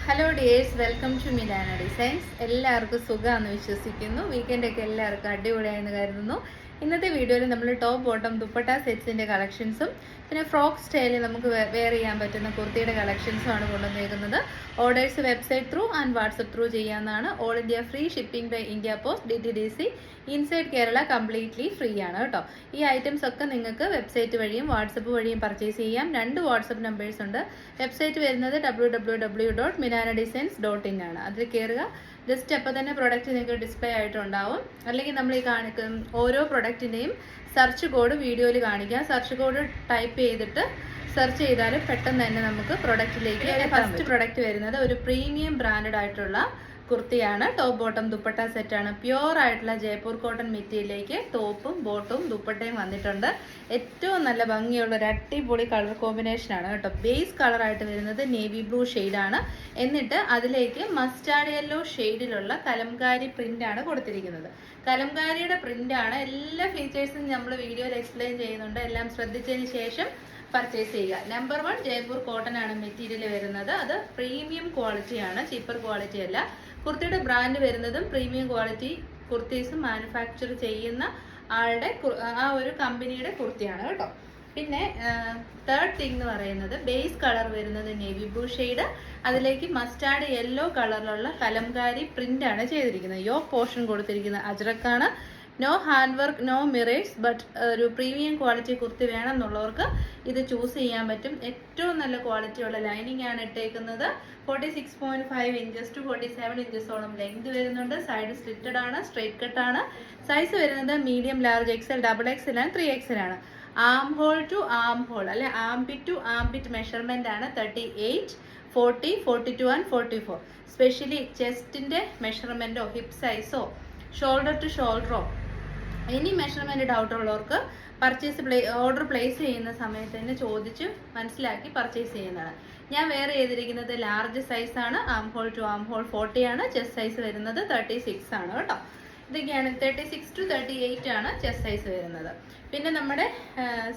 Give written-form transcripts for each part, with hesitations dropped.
Hello dears, welcome to Milana designs. എല്ലാവർക്കും സുഖമാണെന്ന് വിശ്വസിക്കുന്നു. വീക്കെൻഡൊക്കെ എല്ലാവർക്കും അടിപൊളിയായെന്ന് കരുതുന്നു. ഇന്നത്തെ വീഡിയോയിൽ നമ്മൾ ടോപ്പ് ബോട്ടം ദുപ്പട്ട സെറ്റ്സിൻ്റെ കളക്ഷൻസും പിന്നെ ഫ്രോക്ക് സ്റ്റൈലിൽ നമുക്ക് വെയർ ചെയ്യാൻ പറ്റുന്ന കുർത്തിയുടെ കളക്ഷൻസുമാണ് കൊണ്ടുവന്നേക്കുന്നത്. Orders website through and WhatsApp through ചെയ്യാവുന്നതാണ്. All India free shipping by India post DTDC. Inside Kerala completely free ആണ് കേട്ടോ. ഈ ഐറ്റംസ് ഒക്കെ നിങ്ങൾക്ക് വെബ്സൈറ്റ് വഴിയും വാട്സപ്പ് വഴിയും പർച്ചേസ് ചെയ്യാം. 2 വാട്സപ്പ് നമ്പേഴ്സ് ഉണ്ട്. വെബ്സൈറ്റ് വരുന്നത് www.minanadesigns.in ആണ്. അതിൽ കയറുക. ജസ്റ്റ് അപ്പോൾ തന്നെ പ്രൊഡക്റ്റ് നിങ്ങൾക്ക് ഡിസ്പ്ലേ ആയിട്ടുണ്ടാവും. അല്ലെങ്കിൽ നമ്മൾ ഈ ഓരോ പ്രൊഡക്റ്റിൻ്റെയും സെർച്ച് കോഡ് വീഡിയോയിൽ കാണിക്കാം. സെർച്ച് കോഡ് ടൈപ്പ് ചെയ്തിട്ട് സെർച്ച് ചെയ്താൽ പെട്ടെന്ന് തന്നെ നമുക്ക് പ്രൊഡക്റ്റിലേക്ക്. ഫസ്റ്റ് പ്രൊഡക്റ്റ് വരുന്നത് ഒരു പ്രീമിയം ബ്രാൻഡഡ് ആയിട്ടുള്ള കുർത്തിയാണ്. ടോപ്പ് ബോട്ടം ദുപ്പട്ട സെറ്റാണ്. പ്യുവർ ആയിട്ടുള്ള ജയ്പൂർ കോട്ടൺ മെറ്റീരിയലിലേക്ക് ടോപ്പും ബോട്ടും ദുപ്പട്ടയും വന്നിട്ടുണ്ട്. ഏറ്റവും നല്ല ഭംഗിയുള്ള ഒരു അടിപൊളി കളർ കോമ്പിനേഷനാണ് കേട്ടോ. ബേസ് കളറായിട്ട് വരുന്നത് നേവി ബ്ലൂ ഷെയ്ഡാണ്. എന്നിട്ട് അതിലേക്ക് മസ്റ്റാർഡ് യെല്ലോ ഷെയ്ഡിലുള്ള കലംകാരി പ്രിൻ്റാണ് കൊടുത്തിരിക്കുന്നത്. കലംകാരിയുടെ പ്രിൻ്റാണ്. എല്ലാ ഫീച്ചേഴ്സും നമ്മൾ വീഡിയോയിൽ എക്സ്പ്ലെയിൻ ചെയ്യുന്നുണ്ട്. എല്ലാം ശ്രദ്ധിച്ചതിന് ശേഷം പർച്ചേസ് ചെയ്യുക. നമ്പർ 1 ജയ്പൂർ കോട്ടൺ ആണ് മെറ്റീരിയൽ വരുന്നത്. അത് പ്രീമിയം ക്വാളിറ്റിയാണ്, ചീപ്പർ ക്വാളിറ്റി അല്ല. കുർത്തിയുടെ ബ്രാൻഡ് വരുന്നതും പ്രീമിയം ക്വാളിറ്റി കുർത്തീസും മാനുഫാക്ചർ ചെയ്യുന്ന ആളുടെ ആ ഒരു കമ്പനിയുടെ കുർത്തിയാണ് കേട്ടോ. പിന്നെ തേർഡ് തിങ് എന്ന് പറയുന്നത് ബേസ് കളർ വരുന്നത് നേവി ബ്ലൂ ഷെയ്ഡ്, അതിലേക്ക് മസ്റ്റാർഡ് യെല്ലോ കളറിലുള്ള കലംകാരി പ്രിന്റ് ആണ് ചെയ്തിരിക്കുന്നത്. യോക്ക് പോർഷൻ കൊടുത്തിരിക്കുന്നത് അജ്രക്കാണ്. No hand work, no mirrors, but ഒരു പ്രീമിയം ക്വാളിറ്റി കുർത്തി വേണമെന്നുള്ളവർക്ക് ഇത് ചൂസ് ചെയ്യാൻ പറ്റും. ഏറ്റവും നല്ല ക്വാളിറ്റിയുള്ള ലൈനിങ് ആണ് ഇട്ടേക്കുന്നത്. 46.5 ഇഞ്ചസ് ടു 47 ഇഞ്ചസോളം ലെങ്ത് വരുന്നുണ്ട്. സൈഡ് സ്ലിറ്റഡ് ആണ്, സ്ട്രേറ്റ് കട്ട് ആണ്. സൈസ് വരുന്നത് medium, large, XL, XXL and 3XL ആണ്. Arm hole to arm hole അല്ലെ ആംബിറ്റ് ടു ആംബിറ്റ് മെഷർമെന്റ് ആണ് 38, 40, 42 ആൻഡ് 44. സ്പെഷ്യലി ചെസ്റ്റിന്റെ മെഷർമെന്റോ ഹിപ്പ് സൈസോ ഷോൾഡർ ടു ഷോൾഡറോ ഇനി മെഷർമെന്റ് ഡൗട്ട് ഉള്ളവർക്ക് ഓർഡർ പ്ലേസ് ചെയ്യുന്ന സമയത്ത് തന്നെ ചോദിച്ച് മനസ്സിലാക്കി പർച്ചേസ് ചെയ്യുന്നതാണ്. ഞാൻ വെയർ ചെയ്തിരിക്കുന്നത് ലാർജ് സൈസാണ്. Arm whole to am hole 40 ആണ്. ചെസ്റ്റ് സൈസ് വരുന്നത് 36 ആണ് കേട്ടോ. ഇതൊക്കെയാണ് 36 to 38 ആണ് ചെസ്റ്റ് സൈസ് വരുന്നത്. പിന്നെ നമ്മുടെ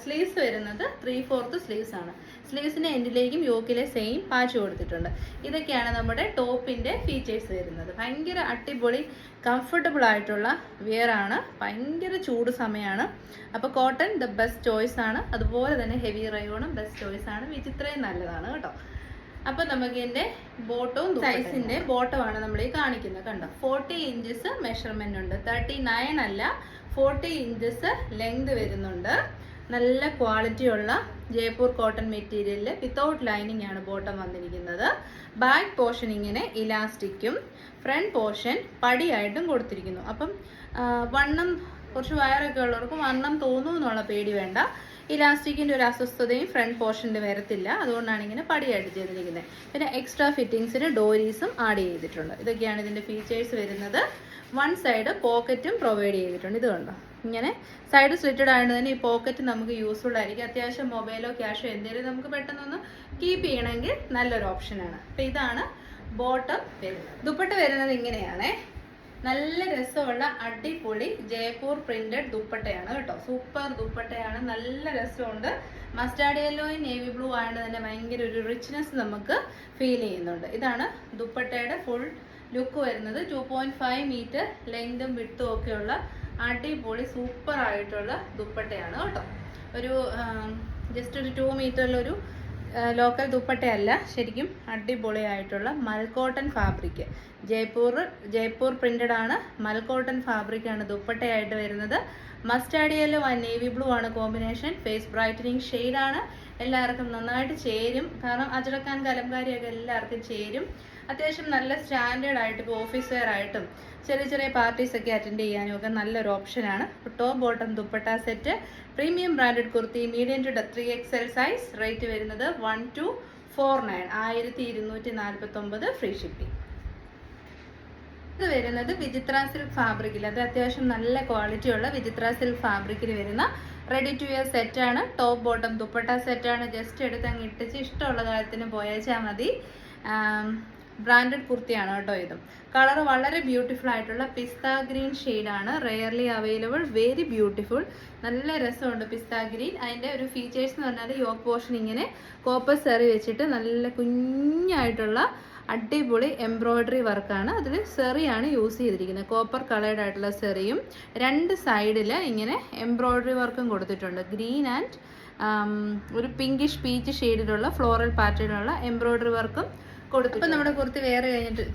സ്ലീവ്സ് വരുന്നത് 3/4 സ്ലീവ്സ് ആണ്. സ്ലീവ്സിൻ്റെ എൻഡിലേക്കും യോക്കിലെ സെയിം പാച്ച് കൊടുത്തിട്ടുണ്ട്. ഇതൊക്കെയാണ് നമ്മുടെ ടോപ്പിൻ്റെ ഫീച്ചേഴ്സ് വരുന്നത്. ഭയങ്കര അടിപൊളി കംഫർട്ടബിൾ ആയിട്ടുള്ള വെയർ ആണ്. ഭയങ്കര ചൂട് സമയമാണ്. അപ്പോൾ കോട്ടൺ ദ ബെസ്റ്റ് ചോയ്സ് ആണ്. അതുപോലെ തന്നെ ഹെവി റയോണും ബെസ്റ്റ് ചോയ്സ് ആണ്. വിചിത്രയും നല്ലതാണ് കേട്ടോ. അപ്പോൾ നമുക്ക് ഇതിൻ്റെ ബോട്ടവും സൈസിൻ്റെ ബോട്ടമാണ് നമ്മൾ ഈ കാണിക്കുന്നത്. കണ്ടോ, 40 ഇഞ്ചസ് മെഷർമെൻ്റ് ഉണ്ട്. 39 അല്ല, 40 ഇഞ്ചസ് ലെങ്ത് വരുന്നുണ്ട്. നല്ല ക്വാളിറ്റിയുള്ള ജയ്പൂർ കോട്ടൺ മെറ്റീരിയലിൽ വിത്തൗട്ട് ലൈനിങ് ആണ് ബോട്ടം വന്നിരിക്കുന്നത്. ബാക്ക് പോർഷൻ ഇങ്ങനെ ഇലാസ്റ്റിക്കും ഫ്രണ്ട് പോർഷൻ പടിയായിട്ടും കൊടുത്തിരിക്കുന്നു. അപ്പം വണ്ണം കുറച്ച് വയറൊക്കെ ഉള്ളവർക്ക് വണ്ണം തോന്നും എന്നുള്ള പേടി വേണ്ട. ഇലാസ്റ്റിക്കിൻ്റെ ഒരു അസ്വസ്ഥതയും ഫ്രണ്ട് പോർഷനിൽ വരത്തില്ല. അതുകൊണ്ടാണ് ഇങ്ങനെ പടിയായിട്ട് ചെയ്തിരിക്കുന്നത്. പിന്നെ എക്സ്ട്രാ ഫിറ്റിങ്സിന് ഡോരീസും ആഡ് ചെയ്തിട്ടുണ്ട്. ഇതൊക്കെയാണ് ഇതിൻ്റെ ഫീച്ചേഴ്സ് വരുന്നത്. 1 സൈഡ് പോക്കറ്റും പ്രൊവൈഡ് ചെയ്തിട്ടുണ്ട്. ഇത് കണ്ടോ, ഇങ്ങനെ സൈഡ് സ്ലിറ്റഡ് ആയതുകൊണ്ട് തന്നെ ഈ പോക്കറ്റ് നമുക്ക് യൂസ്ഫുൾ ആയിരിക്കും. അത്യാവശ്യം മൊബൈലോ ക്യാഷോ എന്തെങ്കിലും നമുക്ക് പെട്ടെന്നൊന്ന് കീപ്പ് ചെയ്യണമെങ്കിൽ നല്ലൊരു ഓപ്ഷനാണ്. അപ്പം ഇതാണ് ബോട്ടം വരുന്നത്. ദുപ്പട്ട വരുന്നത് ഇങ്ങനെയാണേ. നല്ല രസമുള്ള അടിപൊളി ജയ്പൂർ പ്രിന്റഡ് ദുപ്പട്ടയാണ് കേട്ടോ. സൂപ്പർ ദുപ്പട്ടയാണ്. നല്ല രസമുണ്ട്. മസ്റ്റാർഡ് യെല്ലോയും നേവി ബ്ലൂ ആയതുകൊണ്ട് തന്നെ ഭയങ്കര ഒരു റിച്ച്നെസ് നമുക്ക് ഫീൽ ചെയ്യുന്നുണ്ട്. ഇതാണ് ദുപ്പട്ടയുടെ ഫുൾ ലുക്ക് വരുന്നത്. 2.5 മീറ്റർ ലെങ്തും വിട്ടും ഒക്കെയുള്ള അടിപൊളി സൂപ്പർ ആയിട്ടുള്ള ദുപ്പട്ടയാണ് കേട്ടോ. ഒരു ജസ്റ്റ് ഒരു 2 മീറ്ററിലൊരു ലോക്കൽ ദുപ്പട്ടയല്ല, ശരിക്കും അടിപൊളിയായിട്ടുള്ള മൽക്കോട്ടൺ ഫാബ്രിക്. ജയ്പൂർ പ്രിന്റഡ് ആണ്. മൽക്കോട്ടൺ ഫാബ്രിക്കാണ് ദുപ്പട്ടയായിട്ട് വരുന്നത്. Mustard yellow and navy blue ആണ് കോമ്പിനേഷൻ. ഫേസ് ബ്രൈറ്റനിങ് ഷെയ്ഡാണ്. എല്ലാവർക്കും നന്നായിട്ട് ചേരും. കാരണം അജ്രക്കാൻ കലംകാരിയൊക്കെ എല്ലാവർക്കും ചേരും. അത്യാവശ്യം നല്ല സ്റ്റാൻഡേർഡ് ആയിട്ട് ഇപ്പോൾ ഓഫീസ് വെയർ ആയിട്ടും ചെറിയ പാർട്ടീസൊക്കെ അറ്റൻഡ് ചെയ്യാനും ഒക്കെ നല്ലൊരു ഓപ്ഷനാണ്. Top bottom dupatta set premium branded kurti medium to 3XL size. Rate വരുന്നത് 1249, 1249 ഫ്രീ ഷിപ്പിംഗ്. ഇത് വരുന്നത് വിചിത്ര സിൽക്ക് ഫാബ്രിക്കിൽ. അത് അത്യാവശ്യം നല്ല ക്വാളിറ്റിയുള്ള വിചിത്ര സിൽക്ക് ഫാബ്രിക്കിൽ വരുന്ന റെഡി ടു വെയർ സെറ്റാണ്. ടോപ്പ് ബോട്ടം ദുപ്പട്ട സെറ്റാണ്. ജസ്റ്റ് എടുത്ത് അങ്ങ് ഇട്ടിച്ച് ഇഷ്ടമുള്ള കാര്യത്തിന് പോയേച്ചാൽ മതി. ബ്രാൻഡഡ് കുർത്തിയാണ് കേട്ടോ. ഇതും കളർ വളരെ ബ്യൂട്ടിഫുൾ ആയിട്ടുള്ള പിസ്ത ഗ്രീൻ ഷെയ്ഡാണ്. Rarely available, very beautiful. നല്ല രസമുണ്ട് പിസ്ത ഗ്രീൻ. അതിൻ്റെ ഒരു ഫീച്ചേഴ്സ് എന്ന് പറഞ്ഞാൽ യോക്ക് പോർഷൻ ഇങ്ങനെ കോപ്പർ സെറി വെച്ചിട്ട് നല്ല കുഞ്ഞായിട്ടുള്ള അടിപൊളി എംബ്രോയ്ഡറി വർക്കാണ്. അതിൽ സെറിയാണ് യൂസ് ചെയ്തിരിക്കുന്നത്. കോപ്പർ കളേർഡ് ആയിട്ടുള്ള സെറിയും 2 സൈഡിൽ ഇങ്ങനെ എംബ്രോയ്ഡറി വർക്കും കൊടുത്തിട്ടുണ്ട്. ഗ്രീൻ ആൻഡ് ഒരു പിങ്കിഷ് പീച്ച് ഷെയ്ഡിലുള്ള ഫ്ലോറൽ പാറ്റേണിലുള്ള എംബ്രോയ്ഡറി വർക്കും കൊടുത്തു. അപ്പം നമ്മുടെ കുർത്തി വേറെ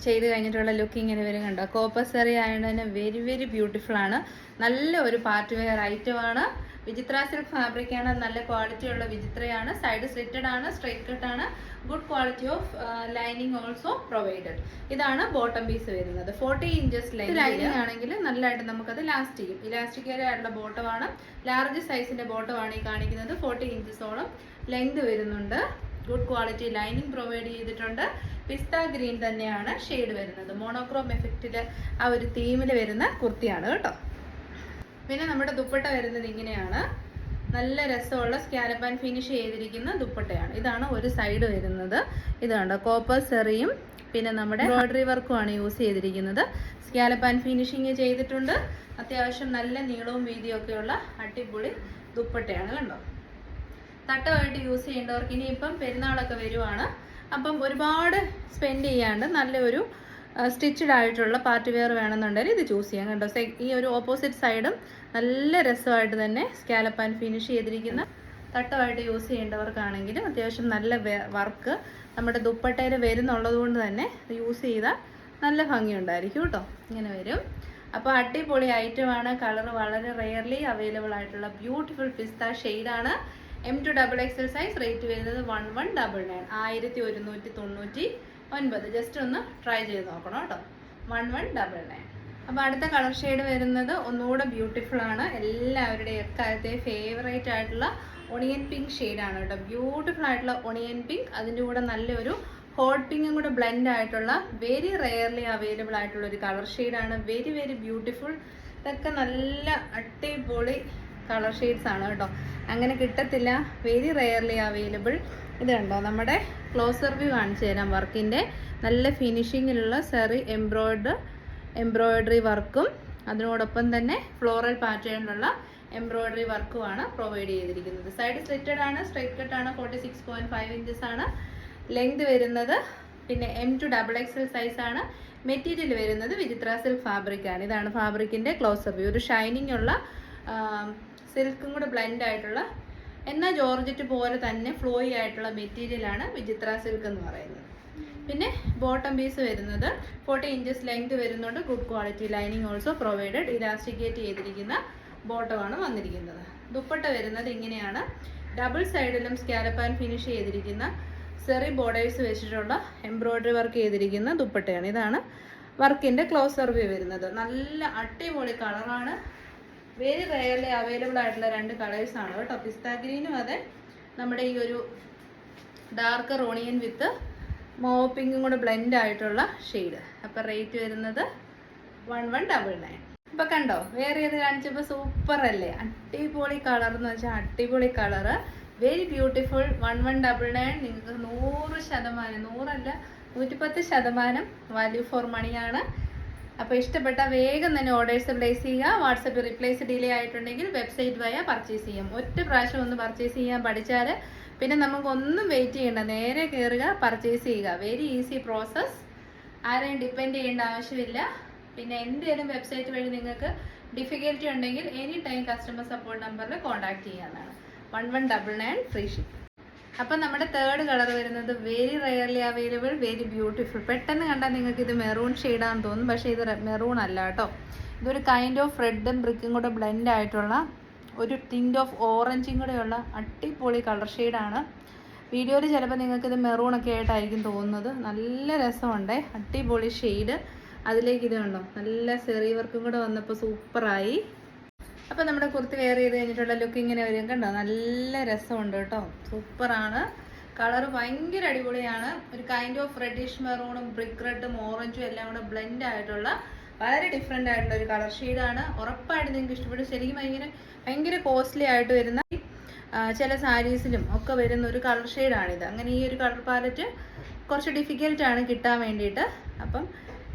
ചെയ്ത് കഴിഞ്ഞിട്ടുള്ള ലുക്ക് ഇങ്ങനെ വരും. കണ്ടോ, കോപ്പർ സെറി ആയതുകൊണ്ട് തന്നെ വെരി വെരി ബ്യൂട്ടിഫുൾ ആണ്. നല്ല ഒരു പാർട്ടി വെയർ ഐറ്റം ആണ്. വിചിത്ര സിൽക്ക് ഫാബ്രിക് ആണ്. നല്ല ക്വാളിറ്റി ഉള്ള വിചിത്രയാണ്. സൈഡ് സ്ലിറ്റഡ് ആണ്, സ്ട്രൈറ്റ് കട്ട് ആണ്. Good quality of lining also provided. ഇതാണ് ബോട്ടം പീസ് വരുന്നത്. 40 ഇഞ്ചസ് ലൈനിങ് ആണെങ്കിൽ നല്ലതായിട്ട് നമുക്കത് ലാസ്റ്റ് ചെയ്യും. ഇലാസ്റ്റിക് ആയിട്ടുള്ള ബോട്ടം ആണ്. ലാർജ് സൈസിന്റെ ബോട്ടം ആണ് ഈ കാണിക്കുന്നത്. 40 ഇഞ്ചസോളം ലെങ്ത് വരുന്നുണ്ട്. ഗുഡ് ക്വാളിറ്റി ലൈനിങ് പ്രൊവൈഡ് ചെയ്തിട്ടുണ്ട്. പിസ്ത ഗ്രീൻ തന്നെയാണ് ഷെയ്ഡ് വരുന്നത്. മോണോക്രോം എഫക്റ്റിൽ ആ ഒരു തീമിൽ വരുന്ന കുർത്തിയാണ് കേട്ടോ. പിന്നെ നമ്മുടെ ദുപ്പട്ട വരുന്നത് ഇങ്ങനെയാണ്. നല്ല രസമുള്ള സ്കാലപ്പ് ആൻഡ് ഫിനിഷ് ചെയ്തിരിക്കുന്ന ദുപ്പട്ടയാണ്. ഇതാണ് ഒരു സൈഡ് വരുന്നത്. ഇത് കണ്ടോ, കോപ്പർ സെറിയും പിന്നെ നമ്മുടെ എംബ്രോയ്ഡറി വർക്കുമാണ് യൂസ് ചെയ്തിരിക്കുന്നത്. സ്കാലപ്പ് ആൻഡ് ഫിനിഷിങ് ചെയ്തിട്ടുണ്ട്. അത്യാവശ്യം നല്ല നീളവും വീതിയും ഒക്കെയുള്ള അടിപൊളി ദുപ്പട്ടയാണ്. കണ്ടോ, തട്ടമായിട്ട് യൂസ് ചെയ്യേണ്ടവർക്ക് ഇനിയിപ്പം പെരുന്നാളൊക്കെ വരുവാണ്. അപ്പം ഒരുപാട് സ്പെൻഡ് ചെയ്യാണ്ട് നല്ലൊരു സ്റ്റിച്ചഡ് ആയിട്ടുള്ള പാർട്ടി വെയർ വേണമെന്നുണ്ടെങ്കിൽ ഇത് ചൂസ് ചെയ്യാം. കണ്ടോ, ഈ ഒരു ഓപ്പോസിറ്റ് സൈഡും നല്ല രസമായിട്ട് തന്നെ സ്കാലപ്പ് ആൻഡ് ഫിനിഷ് ചെയ്തിരിക്കുന്ന തട്ടമായിട്ട് യൂസ് ചെയ്യേണ്ടവർക്കാണെങ്കിലും അത്യാവശ്യം നല്ല വർക്ക് നമ്മുടെ ദുപ്പട്ടയിൽ വരുന്നുള്ളത് കൊണ്ട് തന്നെ യൂസ് ചെയ്താൽ നല്ല ഭംഗിയുണ്ടായിരിക്കും കേട്ടോ. ഇങ്ങനെ വരും. അപ്പോൾ അടിപൊളി ഐറ്റമാണ്. കളർ വളരെ റെയർലി അവൈലബിൾ ആയിട്ടുള്ള ബ്യൂട്ടിഫുൾ പിസ്ത ഷെയ്ഡാണ്. M2 XXL size. റേറ്റ് വരുന്നത് 1199, 1199. ജസ്റ്റ് ഒന്ന് ട്രൈ ചെയ്ത് നോക്കണം കേട്ടോ. 1199. അപ്പോൾ അടുത്ത കളർ ഷെയ്ഡ് വരുന്നത് ഒന്നുകൂടെ ബ്യൂട്ടിഫുൾ ആണ്. എല്ലാവരുടെയും എക്കാലത്തെ ഫേവറേറ്റ് ആയിട്ടുള്ള ഒണിയൻ പിങ്ക് ഷെയ്ഡാണ് കേട്ടോ. ബ്യൂട്ടിഫുൾ ആയിട്ടുള്ള ഒണിയൻ പിങ്ക്. അതിൻ്റെ കൂടെ നല്ലൊരു ഹോട്ട് പിങ്കും കൂടെ ബ്ലെൻഡ് ആയിട്ടുള്ള വെരി റെയർലി അവൈലബിൾ ആയിട്ടുള്ള ഒരു കളർ ഷെയ്ഡാണ്. Very very beautiful. ഇതൊക്കെ നല്ല അടിപൊളി കളർ ഷെയ്ഡ്സ് ആണ് കേട്ടോ. അങ്ങനെ കിട്ടത്തില്ല. Very rarely available. ഇത് കണ്ടോ, നമ്മുടെ ക്ലോസർ വ്യൂ കാണിച്ചു തരാം. വർക്കിൻ്റെ നല്ല ഫിനിഷിങ്ങിലുള്ള സെറി എംബ്രോയ്ഡറി വർക്കും അതിനോടൊപ്പം തന്നെ ഫ്ലോറൽ പാറ്റേണിലുള്ള എംബ്രോയ്ഡറി വർക്കുമാണ് പ്രൊവൈഡ് ചെയ്തിരിക്കുന്നത്. സൈഡ് സ്ലിറ്റഡ് ആണ്, സ്ട്രൈറ്റ് കട്ട് ആണ്. 46.5 ഇഞ്ചസ് ആണ് ലെങ്ത് വരുന്നത്. പിന്നെ M2 XXL സൈസ് ആണ്. മെറ്റീരിയൽ വരുന്നത് വിചിത്ര സിൽക്ക് ഫാബ്രിക് ആണ്. ഇതാണ് ഫാബ്രിക്കിൻ്റെ ക്ലോസർ വ്യൂ. ഒരു ഷൈനിങ് ഉള്ള സിൽക്കും കൂടെ ബ്ലെൻഡ് ആയിട്ടുള്ള എന്നാൽ ജോർജറ്റ് പോലെ തന്നെ ഫ്ലോയി ആയിട്ടുള്ള മെറ്റീരിയലാണ് വിചിത്ര സിൽക്ക് എന്ന് പറയുന്നത്. പിന്നെ ബോട്ടം പീസ് വരുന്നത് 40 ഇഞ്ചസ് ലെങ്ത് വരുന്നുണ്ട്. Good quality lining also provided. Elasticate ചെയ്തിരിക്കുന്ന ബോട്ടമാണ് വന്നിരിക്കുന്നത്. ദുപ്പട്ട വരുന്നത് ഇങ്ങനെയാണ്. ഡബിൾ സൈഡിലും സ്കാലപ്പ് ആൻഡ് ഫിനിഷ് ചെയ്തിരിക്കുന്ന സെറി ബോർഡേഴ്സ് വെച്ചിട്ടുള്ള എംബ്രോയ്ഡറി വർക്ക് ചെയ്തിരിക്കുന്ന ദുപ്പട്ടയാണ്. ഇതാണ് വർക്കിൻ്റെ ക്ലോസർ വ്യൂ വരുന്നത്. നല്ല അടിപൊളി കളറാണ്. വെരി റെയർലി അവൈലബിൾ ആയിട്ടുള്ള 2 കളേഴ്സാണ് കേട്ടോ. പിസ്ത ഗ്രീനും അതെ, നമ്മുടെ ഈ ഒരു ഡാർക്ക് ഓണിയൻ വിത്ത് മോവ് പിങ്കും കൂടെ ബ്ലെൻഡ് ആയിട്ടുള്ള ഷെയ്ഡ്. അപ്പോൾ റേറ്റ് വരുന്നത് 1199. ഇപ്പം കണ്ടോ, വേറെ ഏത് കാണിച്ചപ്പോൾ സൂപ്പർ അല്ലേ? അടിപൊളി കളർ എന്ന് വെച്ചാൽ അടിപൊളി കളറ്. Very beautiful. 1199. നിങ്ങൾക്ക് 100%, 100 അല്ല 110% വാല്യൂ ഫോർ മണിയാണ്. അപ്പോൾ ഇഷ്ടപ്പെട്ട വേഗം തന്നെ ഓർഡേഴ്സ് പ്ലേസ് ചെയ്യുക. വാട്സപ്പ് റിപ്ലൈസ് ഡിലേ ആയിട്ടുണ്ടെങ്കിൽ വെബ്സൈറ്റ് വഴി പർച്ചേസ് ചെയ്യാം. ഒറ്റ പ്രാവശ്യം ഒന്ന് പർച്ചേസ് ചെയ്യാൻ പഠിച്ചാൽ പിന്നെ നമുക്കൊന്നും വെയിറ്റ് ചെയ്യേണ്ട, നേരെ കയറുക, പർച്ചേസ് ചെയ്യുക. Very easy process. ആരെയും ഡിപ്പെൻഡ് ചെയ്യേണ്ട ആവശ്യമില്ല. പിന്നെ എന്തെങ്കിലും വെബ്സൈറ്റ് വഴി നിങ്ങൾക്ക് ഡിഫിക്കൽറ്റി ഉണ്ടെങ്കിൽ എനി ടൈം കസ്റ്റമർ സപ്പോർട്ട് നമ്പറിൽ കോൺടാക്ട് ചെയ്യാവുന്നതാണ്. 1199 ഫ്രീ ഷിപ്പ്. അപ്പം നമ്മുടെ തേർഡ് കളർ വരുന്നത് very rarely available, very beautiful. പെട്ടെന്ന് കണ്ടാൽ നിങ്ങൾക്ക് ഇത് മെറൂൺ ഷെയ്ഡാണെന്ന് തോന്നും, പക്ഷേ ഇത് മെറൂൺ അല്ല കേട്ടോ. ഇതൊരു കൈൻഡ് ഓഫ് റെഡും ബ്രിക്കും കൂടെ ബ്ലെൻഡ് ആയിട്ടുള്ള ഒരു ടിൻറ്റ് ഓഫ് ഓറഞ്ചും കൂടെയുള്ള അടിപൊളി കളർ ഷെയ്ഡാണ്. വീഡിയോയിൽ ചിലപ്പോൾ നിങ്ങൾക്കിത് മെറൂണൊക്കെ ആയിട്ടായിരിക്കും തോന്നുന്നത്. നല്ല രസമുണ്ട്, അടിപൊളി ഷെയ്ഡ്. അതിലേക്ക് ഇത് കണ്ടോ, നല്ല സെറി വർക്കും കൂടെ വന്നപ്പോൾ സൂപ്പറായി. അപ്പോൾ നമ്മുടെ കുർത്തി വെയർ ചെയ്ത് കഴിഞ്ഞിട്ടുള്ള ലുക്ക് ഇങ്ങനെ വരും. കണ്ടോ, നല്ല രസമുണ്ട് കേട്ടോ, സൂപ്പറാണ്. കളർ ഭയങ്കര അടിപൊളിയാണ്. ഒരു കൈൻഡ് ഓഫ് റെഡിഷ് മെറൂണും ബ്രിക്ക് റെഡും ഓറഞ്ചും എല്ലാം കൂടെ ബ്ലെൻഡ് ആയിട്ടുള്ള വളരെ ഡിഫറെൻ്റ് ആയിട്ടുള്ള ഒരു കളർ ഷെയ്ഡാണ്. ഉറപ്പായിട്ട് നിങ്ങൾക്ക് ഇഷ്ടപ്പെടും. ശരിക്കും ഭയങ്കര കോസ്റ്റ്ലി ആയിട്ട് വരുന്ന ചില സാരീസിലും ഒക്കെ വരുന്ന ഒരു കളർ ഷെയ്ഡാണിത്. അങ്ങനെ ഈ ഒരു കളർ പാലറ്റ് കുറച്ച് ഡിഫിക്കൽട്ടാണ് കിട്ടാൻ വേണ്ടിയിട്ട്. അപ്പം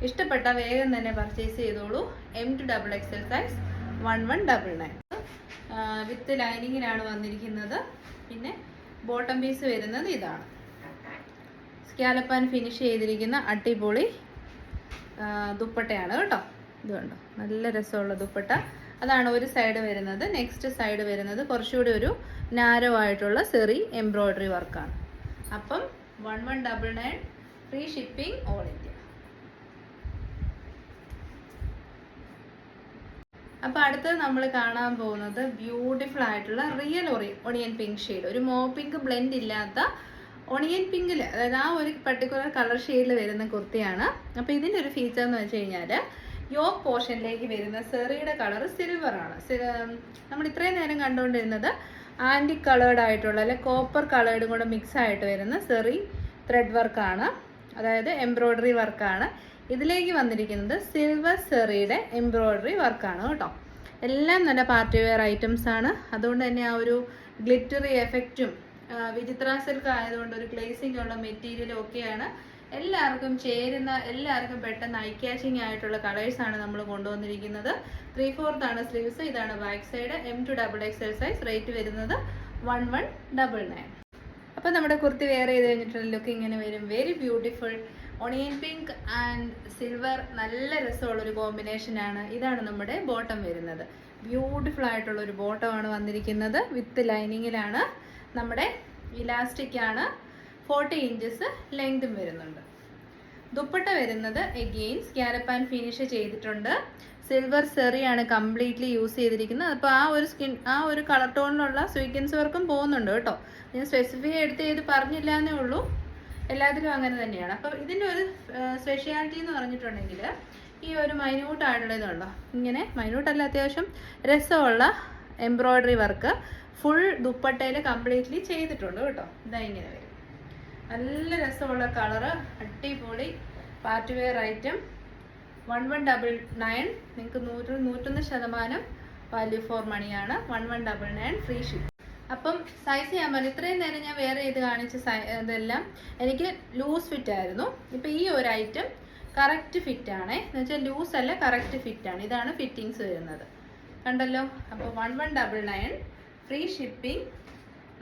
ഇഷ്ടപ്പെട്ട വേഗം തന്നെ പർച്ചേസ് ചെയ്തോളൂ. M2 XXL സൈസ് 1199 വിത്ത് ലൈനിങ്ങിലാണ് വന്നിരിക്കുന്നത്. പിന്നെ ബോട്ടം പീസ് വരുന്നത് ഇതാണ്. സ്കാലപ്പാൻ ഫിനിഷ് ചെയ്തിരിക്കുന്ന അടിപൊളി ദുപ്പട്ടയാണ് കേട്ടോ. ഇത് കണ്ടോ, നല്ല രസമുള്ള ദുപ്പട്ട. അതാണ് ഒരു സൈഡ് വരുന്നത്. നെക്സ്റ്റ് സൈഡ് വരുന്നത് കുറച്ചുകൂടി ഒരു നാരോ ആയിട്ടുള്ള സെറി എംബ്രോയ്ഡറി വർക്കാണ്. അപ്പം 1199 ഫ്രീ ഷിപ്പിംഗ് ഓൾ ഇന്ത്യ. അപ്പോൾ അടുത്തത് നമ്മൾ കാണാൻ പോകുന്നത് ബ്യൂട്ടിഫുൾ ആയിട്ടുള്ള റിയൽ ഒണിയൻ പിങ്ക് ഷെയ്ഡ്. ഒരു മോ പിങ്ക് ബ്ലെൻഡ് ഇല്ലാത്ത ഒണിയൻ പിങ്കിൽ, അതായത് ആ ഒരു പർട്ടിക്കുലർ കളർ ഷെയ്ഡിൽ വരുന്ന കുർത്തിയാണ്. അപ്പോൾ ഇതിൻ്റെ ഒരു ഫീച്ചർ എന്ന് വെച്ച് കഴിഞ്ഞാൽ യോക്ക് പോർഷനിലേക്ക് വരുന്ന സെറിയുടെ കളർ സിൽവർ ആണ്. നമ്മൾ ഇത്രയും നേരം കണ്ടുകൊണ്ടിരുന്നത് ആൻറ്റിക് കളേർഡ് ആയിട്ടുള്ള അല്ലെ കോപ്പർ കളേർഡും കൂടെ മിക്സ് ആയിട്ട് വരുന്ന സെറി ത്രെഡ് വർക്കാണ്, അതായത് എംബ്രോയ്ഡറി വർക്കാണ്. ഇതിലേക്ക് വന്നിരിക്കുന്നത് സിൽവർ സെറിയുടെ എംബ്രോയ്ഡറി വർക്കാണ് കേട്ടോ. എല്ലാം നല്ല പാർട്ടി വെയർ ഐറ്റംസ് ആണ്. അതുകൊണ്ട് തന്നെ ആ ഒരു ഗ്ലിറ്ററി എഫക്റ്റും വിചിത്ര സിൽക്ക് ആയതുകൊണ്ട് ഒരു ഗ്ലേസിംഗ് ഉള്ള മെറ്റീരിയലും ഒക്കെയാണ് എല്ലാവർക്കും ചേരുന്ന, എല്ലാവർക്കും പെട്ടെന്ന് ഐ ക്യാച്ചിങ് ആയിട്ടുള്ള കളേഴ്സാണ് നമ്മൾ കൊണ്ടുവന്നിരിക്കുന്നത്. 3/4 ആണ് സ്ലീവ്സ്. ഇതാണ് back side. M to XXL size. Rate വരുന്നത് 1199. അപ്പോൾ നമ്മുടെ കുർത്തി വെയർ ചെയ്ത് കഴിഞ്ഞിട്ടുള്ള ലുക്ക് ഇങ്ങനെ വരും. Very beautiful onion pink and silver, നല്ല രസമുള്ളൊരു കോമ്പിനേഷനാണ്. ഇതാണ് നമ്മുടെ ബോട്ടം വരുന്നത്. ബ്യൂട്ടിഫുൾ ആയിട്ടുള്ളൊരു ബോട്ടമാണ് വന്നിരിക്കുന്നത്. വിത്ത് ലൈനിങ്ങിലാണ്. നമ്മുടെ ഇലാസ്റ്റിക് ആണ്. 40 ഇഞ്ചസ് ലെങ്തും വരുന്നുണ്ട്. ദുപ്പട്ട വരുന്നത് എഗെയിൻ സ്കാലപ്പാൻ ഫിനിഷ് ചെയ്തിട്ടുണ്ട്. സിൽവർ സെറിയാണ് കംപ്ലീറ്റ്ലി യൂസ് ചെയ്തിരിക്കുന്നത്. അപ്പോൾ ആ ഒരു കളർ ടോണിലുള്ള സ്വീക്വൻസ് വർക്കും പോകുന്നുണ്ട് കേട്ടോ. ഞാൻ സ്പെസിഫിക് എടുത്ത് ചെയ്ത് പറഞ്ഞില്ല എന്നേ ഉള്ളൂ, എല്ലാത്തിലും അങ്ങനെ തന്നെയാണ്. അപ്പം ഇതിൻ്റെ ഒരു സ്പെഷ്യാലിറ്റി എന്ന് പറഞ്ഞിട്ടുണ്ടെങ്കിൽ ഈ ഒരു മൈന്യൂട്ട് ആയിട്ടുള്ള ഇതുണ്ടോ, ഇങ്ങനെ മൈന്യൂട്ടല്ല, അത്യാവശ്യം രസമുള്ള എംബ്രോയ്ഡറി വർക്ക് ഫുൾ ദുപ്പട്ടയിൽ കംപ്ലീറ്റ്ലി ചെയ്തിട്ടുണ്ട് കേട്ടോ. ഇതാ ഇങ്ങനെ വരും. നല്ല രസമുള്ള കളറ്, അടിപൊളി പാർട്ടി വെയർ ഐറ്റം. 1199. നിങ്ങൾക്ക് 101% വാല്യൂ ഫോർ മണിയാണ്. 1199 ഫ്രീ ഷിപ്പ്. അപ്പം സൈസ് ഞാൻ പറഞ്ഞു, ഇത്രയും നേരം ഞാൻ വേറെ ചെയ്ത് കാണിച്ച ഇതെല്ലാം എനിക്ക് ലൂസ് ഫിറ്റ് ആയിരുന്നു. ഇപ്പം ഈ ഒരു ഐറ്റം കറക്റ്റ് ഫിറ്റ് ആണേ, എന്ന് വെച്ചാൽ ലൂസ് അല്ല, കറക്റ്റ് ഫിറ്റ് ആണ്. ഇതാണ് ഫിറ്റിങ്സ് വരുന്നത്, കണ്ടല്ലോ. അപ്പോൾ 1199 ഫ്രീ ഷിപ്പിംഗ്.